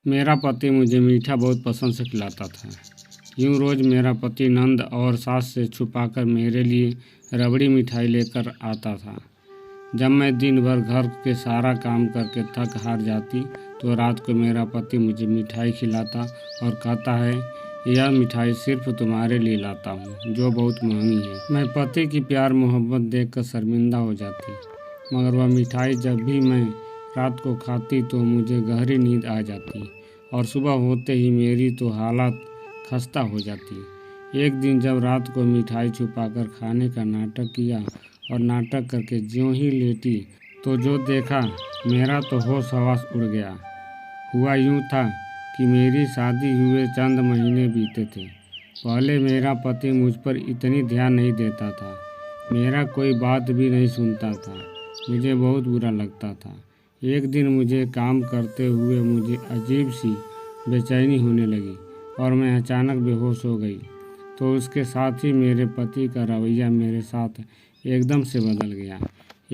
मेरा पति मुझे मीठा बहुत पसंद से खिलाता था। यूँ रोज़ मेरा पति नंद और सास से छुपाकर मेरे लिए रबड़ी मिठाई लेकर आता था। जब मैं दिन भर घर के सारा काम करके थक हार जाती तो रात को मेरा पति मुझे मिठाई खिलाता और कहता है, यह मिठाई सिर्फ तुम्हारे लिए लाता हूँ, जो बहुत महंगी है। मैं पति की प्यार मोहब्बत देखकर शर्मिंदा हो जाती, मगर वह मिठाई जब भी मैं रात को खाती तो मुझे गहरी नींद आ जाती और सुबह होते ही मेरी तो हालत खस्ता हो जाती। एक दिन जब रात को मिठाई छुपाकर खाने का नाटक किया और नाटक करके ज्यों ही लेटी तो जो देखा, मेरा तो होश हवास उड़ गया। हुआ यूँ था कि मेरी शादी हुए चंद महीने बीते थे। पहले मेरा पति मुझ पर इतनी ध्यान नहीं देता था, मेरा कोई बात भी नहीं सुनता था, मुझे बहुत बुरा लगता था। एक दिन मुझे काम करते हुए मुझे अजीब सी बेचैनी होने लगी और मैं अचानक बेहोश हो गई। तो उसके साथ ही मेरे पति का रवैया मेरे साथ एकदम से बदल गया।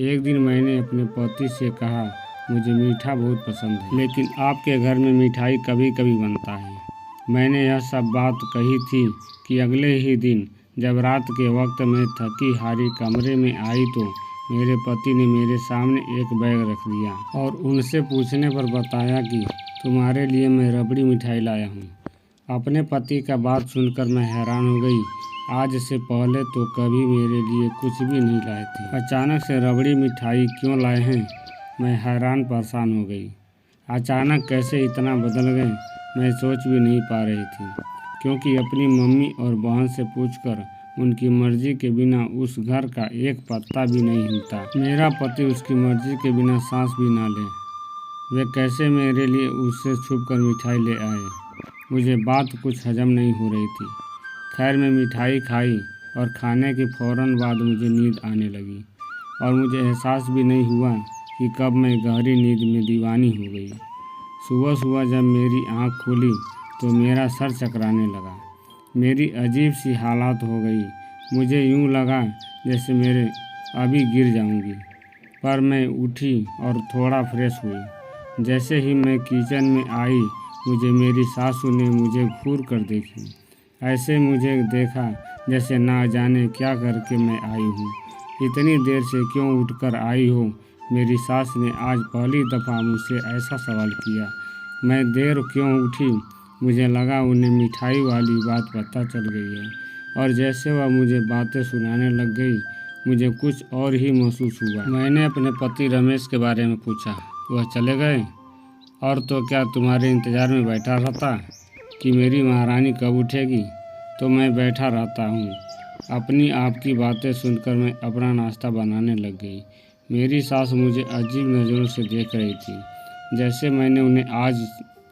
एक दिन मैंने अपने पति से कहा, मुझे मीठा बहुत पसंद है, लेकिन आपके घर में मिठाई कभी कभी बनता है। मैंने यह सब बात कही थी कि अगले ही दिन जब रात के वक्त मैं थकी हारी कमरे में आई तो मेरे पति ने मेरे सामने एक बैग रख दिया और उनसे पूछने पर बताया कि तुम्हारे लिए मैं रबड़ी मिठाई लाया हूँ। अपने पति का बात सुनकर मैं हैरान हो गई। आज से पहले तो कभी मेरे लिए कुछ भी नहीं लाए थे, अचानक से रबड़ी मिठाई क्यों लाए हैं? मैं हैरान परेशान हो गई। अचानक कैसे इतना बदल गए, मैं सोच भी नहीं पा रही थी, क्योंकि अपनी मम्मी और बहन से पूछकर उनकी मर्जी के बिना उस घर का एक पत्ता भी नहीं हिलता। मेरा पति उसकी मर्जी के बिना सांस भी ना ले, वे कैसे मेरे लिए उससे छुपकर मिठाई ले आए? मुझे बात कुछ हजम नहीं हो रही थी। खैर मैं मिठाई खाई और खाने के फ़ौरन बाद मुझे नींद आने लगी और मुझे एहसास भी नहीं हुआ कि कब मैं गहरी नींद में दीवानी हो गई। सुबह सुबह जब मेरी आँख खुली तो मेरा सर चकराने लगा, मेरी अजीब सी हालत हो गई। मुझे यूँ लगा जैसे मेरे अभी गिर जाऊंगी। पर मैं उठी और थोड़ा फ्रेश हुई। जैसे ही मैं किचन में आई मुझे मेरी सासू ने मुझे घूर कर देखी। ऐसे मुझे देखा जैसे ना जाने क्या करके मैं आई हूँ। इतनी देर से क्यों उठकर आई हो? मेरी सास ने आज पहली दफ़ा मुझसे ऐसा सवाल किया। मैं देर क्यों उठी? मुझे लगा उन्हें मिठाई वाली बात पता चल गई है और जैसे वह मुझे बातें सुनाने लग गई, मुझे कुछ और ही महसूस हुआ। मैंने अपने पति रमेश के बारे में पूछा, वह चले गए? और तो क्या तुम्हारे इंतज़ार में बैठा रहता कि मेरी महारानी कब उठेगी? तो मैं बैठा रहता हूँ। अपनी आपकी बातें सुनकर मैं अपना नाश्ता बनाने लग गई। मेरी सास मुझे अजीब नज़रों से देख रही थी, जैसे मैंने उन्हें आज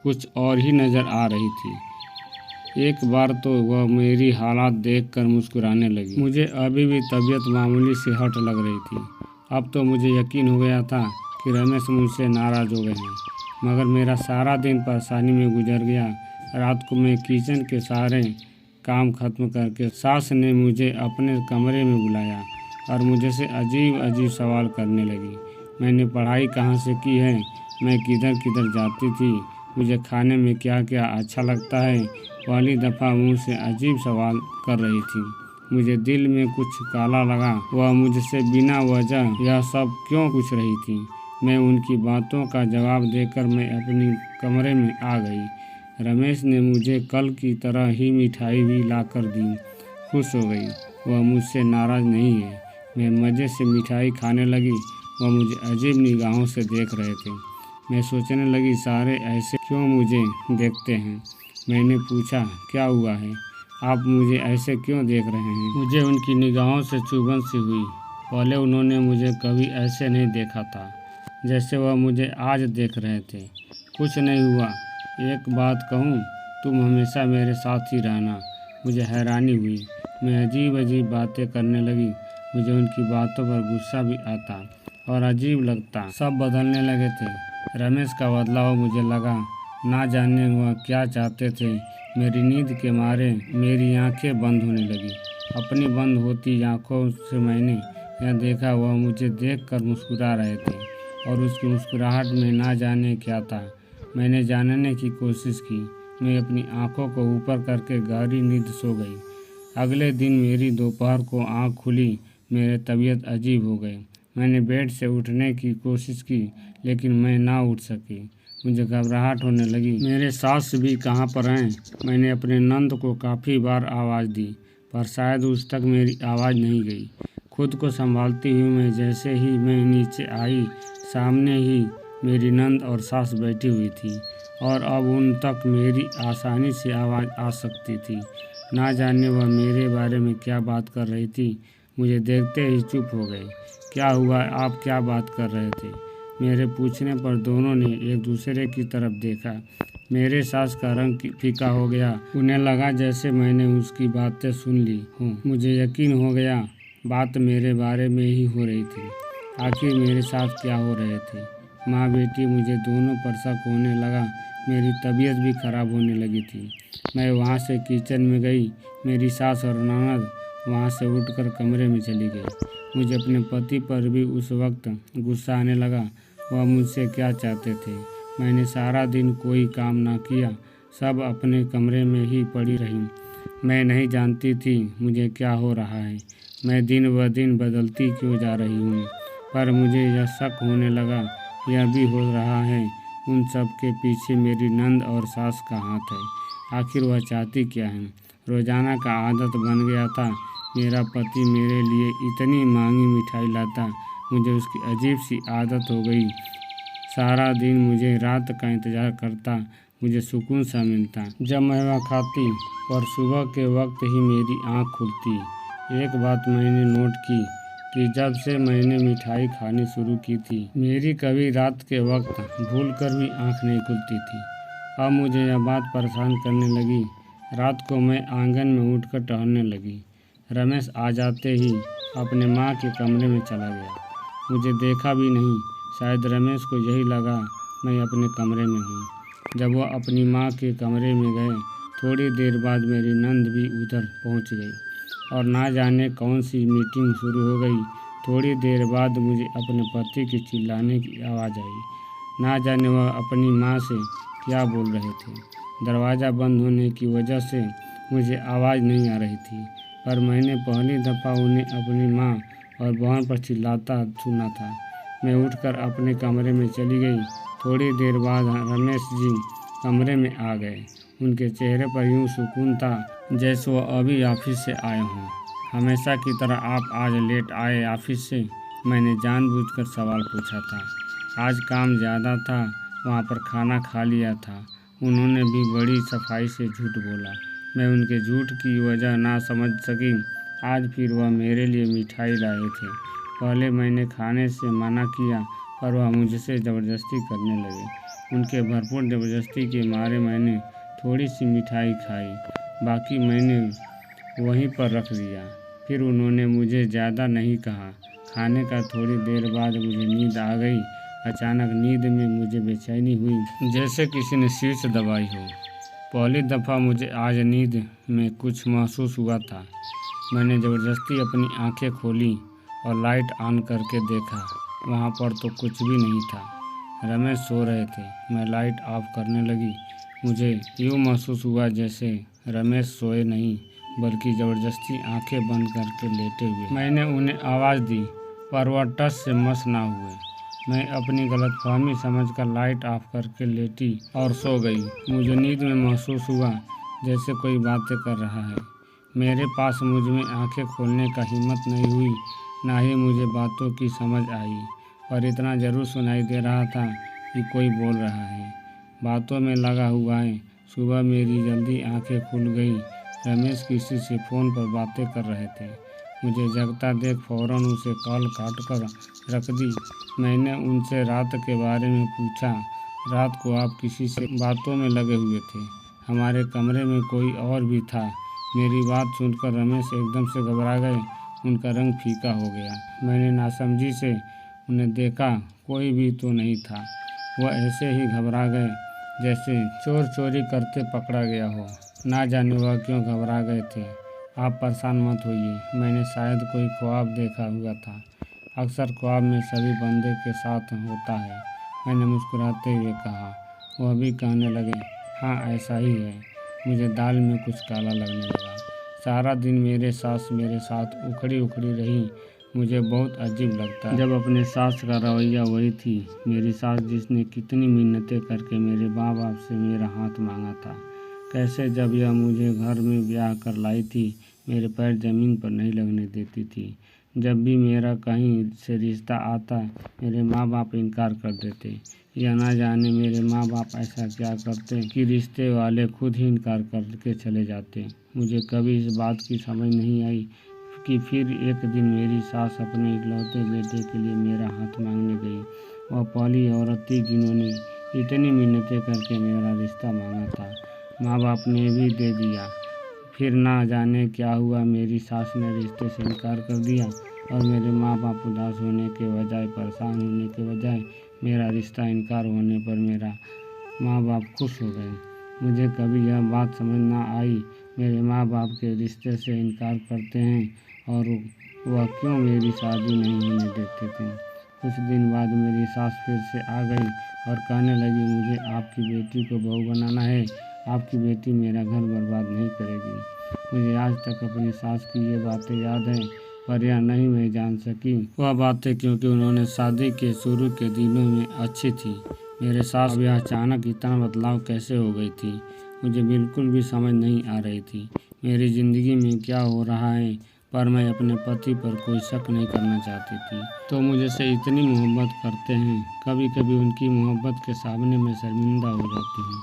कुछ और ही नज़र आ रही थी। एक बार तो वह मेरी हालात देखकर मुस्कुराने लगी। मुझे अभी भी तबीयत मामूली से हट लग रही थी। अब तो मुझे यकीन हो गया था कि रमेश मुझसे नाराज़ हो गए हैं, मगर मेरा सारा दिन परेशानी में गुजर गया। रात को मैं किचन के सारे काम खत्म करके सास ने मुझे अपने कमरे में बुलाया और मुझे से अजीब अजीब सवाल करने लगी। मैंने पढ़ाई कहाँ से की है, मैं किधर किधर जाती थी, मुझे खाने में क्या क्या अच्छा लगता है। पहली दफ़ा मुझसे अजीब सवाल कर रही थी। मुझे दिल में कुछ काला लगा। वह मुझसे बिना वजह यह सब क्यों पूछ रही थी? मैं उनकी बातों का जवाब देकर मैं अपनी कमरे में आ गई। रमेश ने मुझे कल की तरह ही मिठाई भी ला कर दी। खुश हो गई, वह मुझसे नाराज़ नहीं है। मैं मज़े से मिठाई खाने लगी। वह मुझे अजीब निगाहों से देख रहे थे। मैं सोचने लगी, सारे ऐसे क्यों मुझे देखते हैं? मैंने पूछा, क्या हुआ है, आप मुझे ऐसे क्यों देख रहे हैं? मुझे उनकी निगाहों से चुभन सी हुई। पहले उन्होंने मुझे कभी ऐसे नहीं देखा था जैसे वह मुझे आज देख रहे थे। कुछ नहीं हुआ, एक बात कहूँ, तुम हमेशा मेरे साथ ही रहना। मुझे हैरानी हुई। मैं अजीब अजीब बातें करने लगी। मुझे उनकी बातों पर गुस्सा भी आता और अजीब लगता। सब बदलने लगे थे। रमेश का बदलाव मुझे लगा, ना जाने वह क्या चाहते थे। मेरी नींद के मारे मेरी आंखें बंद होने लगी। अपनी बंद होती आंखों से मैंने यह देखा, वह मुझे देखकर मुस्कुरा रहे थे और उसकी मुस्कुराहट में ना जाने क्या था। मैंने जानने की कोशिश की। मैं अपनी आंखों को ऊपर करके गहरी नींद सो गई। अगले दिन मेरी दोपहर को आंख खुली। मेरी तबीयत अजीब हो गई। मैंने बेड से उठने की कोशिश की, लेकिन मैं ना उठ सकी। मुझे घबराहट होने लगी। मेरे सास भी कहाँ पर हैं? मैंने अपने नंद को काफ़ी बार आवाज़ दी, पर शायद उस तक मेरी आवाज़ नहीं गई। खुद को संभालती हुई मैं जैसे ही मैं नीचे आई, सामने ही मेरी नंद और सास बैठी हुई थी, और अब उन तक मेरी आसानी से आवाज़ आ सकती थी। ना जाने वह मेरे बारे में क्या बात कर रही थी। मुझे देखते ही चुप हो गए। क्या हुआ? आप क्या बात कर रहे थे? मेरे पूछने पर दोनों ने एक दूसरे की तरफ देखा। मेरे सास का रंग फीका हो गया। उन्हें लगा जैसे मैंने उसकी बातें सुन ली हों। मुझे यकीन हो गया बात मेरे बारे में ही हो रही थी। आखिर मेरे साथ क्या हो रहे थे? माँ बेटी मुझे दोनों पर शक होने लगा। मेरी तबीयत भी खराब होने लगी थी। मैं वहाँ से किचन में गई। मेरी सास और ननद वहाँ से उठकर कमरे में चली गई। मुझे अपने पति पर भी उस वक्त गुस्सा आने लगा। वह मुझसे क्या चाहते थे? मैंने सारा दिन कोई काम ना किया, सब अपने कमरे में ही पड़ी रही। मैं नहीं जानती थी मुझे क्या हो रहा है। मैं दिन ब दिन बदलती क्यों जा रही हूँ। पर मुझे यह शक होने लगा, यह भी हो रहा है उन सब के पीछे मेरी नंद और सास का हाथ है। आखिर वह चाहती क्या है? रोज़ाना का आदत बन गया था। मेरा पति मेरे लिए इतनी महंगी मिठाई लाता, मुझे उसकी अजीब सी आदत हो गई। सारा दिन मुझे रात का इंतज़ार करता, मुझे सुकून सा मिलता जब मैं वह खाती, पर सुबह के वक्त ही मेरी आँख खुलती। एक बात मैंने नोट की कि जब से मैंने मिठाई खानी शुरू की थी, मेरी कभी रात के वक्त भूलकर भी आँख नहीं खुलती थी। अब मुझे यह बात परेशान करने लगी। रात को मैं आंगन में उठकर टहलने लगी। रमेश आ जाते ही अपने माँ के कमरे में चला गया। मुझे देखा भी नहीं। शायद रमेश को यही लगा मैं अपने कमरे में हूँ। जब वह अपनी माँ के कमरे में गए, थोड़ी देर बाद मेरी नंद भी उधर पहुँच गई और ना जाने कौन सी मीटिंग शुरू हो गई। थोड़ी देर बाद मुझे अपने पति के चिल्लाने की आवाज़ आई। ना जाने वह अपनी माँ से क्या बोल रहे थे। दरवाज़ा बंद होने की वजह से मुझे आवाज़ नहीं आ रही थी, पर मैंने पहली दफ़ा उन्हें अपनी माँ और बहन पर चिल्लाता सुना था। मैं उठकर अपने कमरे में चली गई। थोड़ी देर बाद रमेश जी कमरे में आ गए। उनके चेहरे पर यूं सुकून था जैसे वह अभी ऑफिस से आए हों। हमेशा की तरह आप आज लेट आए ऑफिस से? मैंने जानबूझकर सवाल पूछा था। आज काम ज़्यादा था, वहाँ पर खाना खा लिया था। उन्होंने भी बड़ी सफाई से झूठ बोला। मैं उनके झूठ की वजह ना समझ सकी। आज फिर वह मेरे लिए मिठाई लाए थे। पहले मैंने खाने से मना किया, पर वह मुझसे ज़बरदस्ती करने लगे। उनके भरपूर ज़बरदस्ती के मारे मैंने थोड़ी सी मिठाई खाई, बाकी मैंने वहीं पर रख दिया। फिर उन्होंने मुझे ज़्यादा नहीं कहा। खाने का थोड़ी देर बाद मुझे नींद आ गई। अचानक नींद में मुझे बेचैनी हुई, जैसे किसी ने स्विच दबाई हो। पहली दफ़ा मुझे आज नींद में कुछ महसूस हुआ था। मैंने ज़बरदस्ती अपनी आंखें खोली और लाइट ऑन करके देखा। वहाँ पर तो कुछ भी नहीं था। रमेश सो रहे थे। मैं लाइट ऑफ करने लगी। मुझे यूँ महसूस हुआ जैसे रमेश सोए नहीं, बल्कि ज़बरदस्ती आंखें बंद करके लेटे हुए। मैंने उन्हें आवाज़ दी, पर वह टस से मस ना हुए। मैं अपनी गलतफहमी समझकर लाइट ऑफ करके लेटी और सो गई। मुझे नींद में महसूस हुआ जैसे कोई बातें कर रहा है। मेरे पास मुझ में आंखें खोलने का हिम्मत नहीं हुई, ना ही मुझे बातों की समझ आई, पर इतना ज़रूर सुनाई दे रहा था कि कोई बोल रहा है, बातों में लगा हुआ है। सुबह मेरी जल्दी आंखें खुल गई। रमेश किसी से फ़ोन पर बातें कर रहे थे। मुझे जगता देख फ़ौरन उसे कॉल काट कर रख दी। मैंने उनसे रात के बारे में पूछा। रात को आप किसी से बातों में लगे हुए थे। हमारे कमरे में कोई और भी था। मेरी बात सुनकर रमेश एकदम से घबरा गए। उनका रंग फीका हो गया। मैंने नासमझी से उन्हें देखा। कोई भी तो नहीं था। वह ऐसे ही घबरा गए जैसे चोर चोरी करते पकड़ा गया हो। ना जाने वह क्यों घबरा गए थे। आप परेशान मत होइए, मैंने शायद कोई ख्वाब देखा हुआ था। अक्सर ख्वाब में सभी बंदे के साथ होता है, मैंने मुस्कुराते हुए कहा। वह भी कहने लगे, हाँ ऐसा ही है, मुझे दाल में कुछ काला लगने लगा। सारा दिन मेरे सास मेरे साथ उखड़ी उखड़ी रही। मुझे बहुत अजीब लगता जब अपने सास का रवैया वही थी, मेरी सास जिसने कितनी मिन्नतें करके मेरे माँ बाप से मेरा हाथ मांगा था। कैसे जब यह मुझे घर में ब्याह कर लाई थी, मेरे पैर ज़मीन पर नहीं लगने देती थी। जब भी मेरा कहीं से रिश्ता आता, मेरे माँ बाप इनकार कर देते। या ना जाने मेरे माँ बाप ऐसा क्या करते कि रिश्ते वाले खुद ही इनकार करके चले जाते। मुझे कभी इस बात की समझ नहीं आई कि फिर एक दिन मेरी सास अपने इकलौते बेटे के लिए मेरा हाथ मांगने गई। वह पहली औरत थी जिन्होंने इतनी मिन्नतें करके मेरा रिश्ता मांगा था। माँ बाप ने भी दे दिया। फिर ना जाने क्या हुआ, मेरी सास ने रिश्ते से इनकार कर दिया और मेरे माँ बाप उदास होने के बजाय, परेशान होने के बजाय, मेरा रिश्ता इनकार होने पर मेरा माँ बाप खुश हो गए। मुझे कभी यह बात समझ ना आई, मेरे माँ बाप के रिश्ते से इनकार करते हैं और वह क्यों मेरी शादी नहीं होने देते थे। कुछ दिन बाद मेरी सास फिर से आ गई और कहने लगी, मुझे आपकी बेटी को बहू बनाना है, आपकी बेटी मेरा घर बर्बाद नहीं करेगी। मुझे आज तक अपनी सास की ये बातें याद हैं, पर यह नहीं मैं जान सकी वह बातें क्योंकि उन्होंने शादी के शुरू के दिनों में अच्छी थी। मेरे सास अब यह अचानक इतना बदलाव कैसे हो गई थी, मुझे बिल्कुल भी समझ नहीं आ रही थी। मेरी ज़िंदगी में क्या हो रहा है, पर मैं अपने पति पर कोई शक नहीं करना चाहती थी। तो मुझे से इतनी मोहब्बत करते हैं, कभी कभी उनकी मोहब्बत के सामने मैं शर्मिंदा हो जाती हूँ।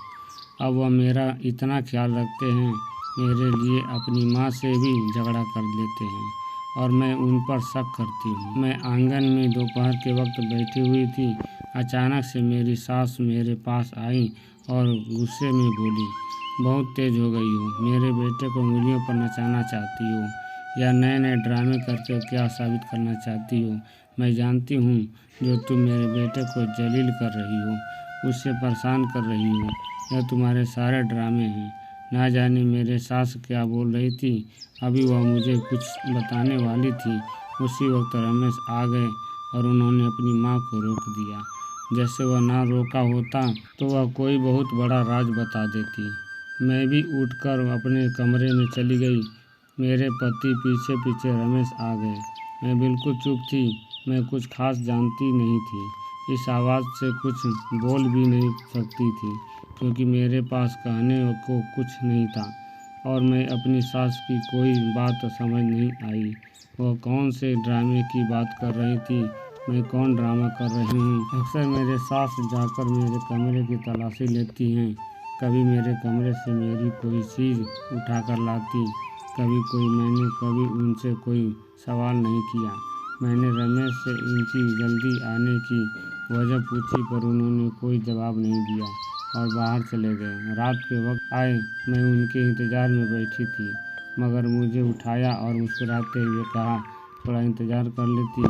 अब वह मेरा इतना ख्याल रखते हैं, मेरे लिए अपनी माँ से भी झगड़ा कर लेते हैं और मैं उन पर शक करती हूँ। मैं आंगन में दोपहर के वक्त बैठी हुई थी, अचानक से मेरी सास मेरे पास आई और गुस्से में बोली, बहुत तेज हो गई हो, मेरे बेटे को उंगलियों पर नचाना चाहती हो या नए नए ड्रामे करके क्या साबित करना चाहती हो। मैं जानती हूँ जो तुम मेरे बेटे को जलील कर रही हो, उससे परेशान कर रही हो, यह तुम्हारे सारे ड्रामे हैं। ना जाने मेरे सास क्या बोल रही थी, अभी वह मुझे कुछ बताने वाली थी, उसी वक्त रमेश आ गए और उन्होंने अपनी माँ को रोक दिया। जैसे वह ना रोका होता तो वह कोई बहुत बड़ा राज बता देती। मैं भी उठकर अपने कमरे में चली गई। मेरे पति पीछे पीछे रमेश आ गए। मैं बिल्कुल चुप थी, मैं कुछ खास जानती नहीं थी, इस आवाज़ से कुछ बोल भी नहीं सकती थी क्योंकि मेरे पास कहने को कुछ नहीं था और मैं अपनी सास की कोई बात समझ नहीं आई। वह कौन से ड्रामे की बात कर रही थी, मैं कौन ड्रामा कर रही हूँ। अक्सर मेरे सास जाकर मेरे कमरे की तलाशी लेती हैं, कभी मेरे कमरे से मेरी कोई चीज़ उठा कर लाती, मैंने कभी उनसे कोई सवाल नहीं किया। मैंने रमेश से इनकी जल्दी आने की वजह पूछी पर उन्होंने कोई जवाब नहीं दिया और बाहर चले गए। रात के वक्त आए, मैं उनके इंतज़ार में बैठी थी, मगर मुझे उठाया और मुस्कुराते हुए कहा, थोड़ा इंतज़ार कर लेती,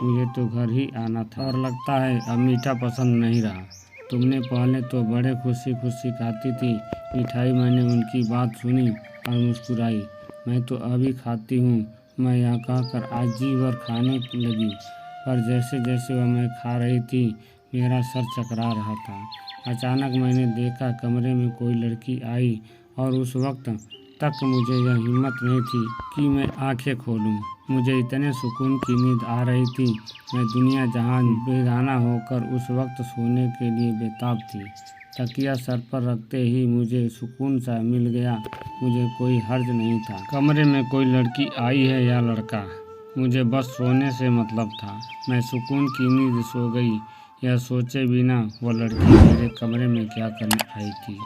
मुझे तो घर ही आना था। और लगता है अब मीठा पसंद नहीं रहा, तुमने पहले तो बड़े खुशी खुशी खाती थी मिठाई। मैंने उनकी बात सुनी और मुस्कुराई, मैं तो अभी खाती हूँ, मैं यह कहकर आज जी भर खाने लगी। पर जैसे जैसे वह मैं खा रही थी, मेरा सर चकरा रहा था। अचानक मैंने देखा कमरे में कोई लड़की आई और उस वक्त तक मुझे यह हिम्मत नहीं थी कि मैं आंखें खोलूं। मुझे इतने सुकून की नींद आ रही थी, मैं दुनिया जहां बेगाना होकर उस वक्त सोने के लिए बेताब थी। तकिया सर पर रखते ही मुझे सुकून सा मिल गया, मुझे कोई हर्ज नहीं था। कमरे में कोई लड़की आई है या लड़का, मुझे बस सोने से मतलब था। मैं सुकून की नींद सो गई, यह सोचे बिना वह लड़की मेरे कमरे में क्या करने आई थी,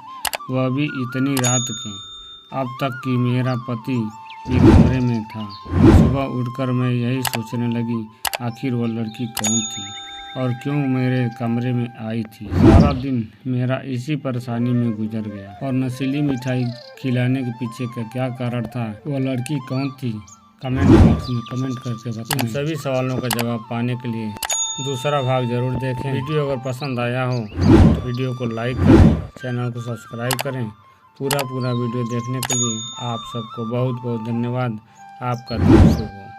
वह भी इतनी रात के। अब तक कि मेरा पति भी कमरे में था। सुबह उठकर मैं यही सोचने लगी, आखिर वह लड़की कौन थी और क्यों मेरे कमरे में आई थी। सारा दिन मेरा इसी परेशानी में गुजर गया और नशीली मिठाई खिलाने के पीछे का क्या कारण था, वह लड़की कौन थी, कमेंट बॉक्स में कमेंट करके बताएं। इन सभी सवालों का जवाब पाने के लिए दूसरा भाग जरूर देखें। वीडियो अगर पसंद आया हो तो वीडियो को लाइक करें, चैनल को सब्सक्राइब करें। पूरा वीडियो देखने के लिए आप सबको बहुत बहुत धन्यवाद। आपका दिन शुभ हो।